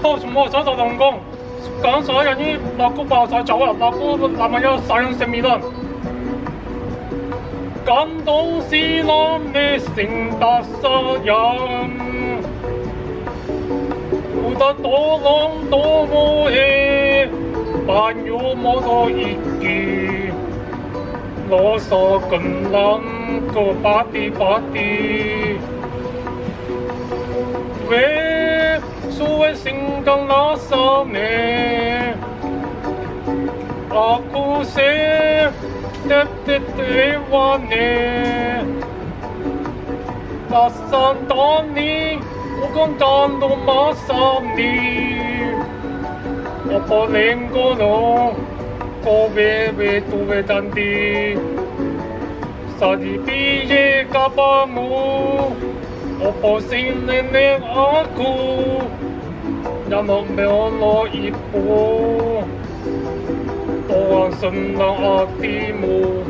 抱什么找龙宫？刚才人那个爆炸走啊，那个那么有杀人性命了。感到是那的性达杀人，不得多浪多武器，但有么多一句，啰嗦更难个巴蒂巴蒂。为所谓性感那啥呢？aku se dewane pasantani ukong kando masami opo lenggo no kowe tuwe tanti sadi piye kapamu opo sinene aku namo meolo ipo 또한 선나 아티모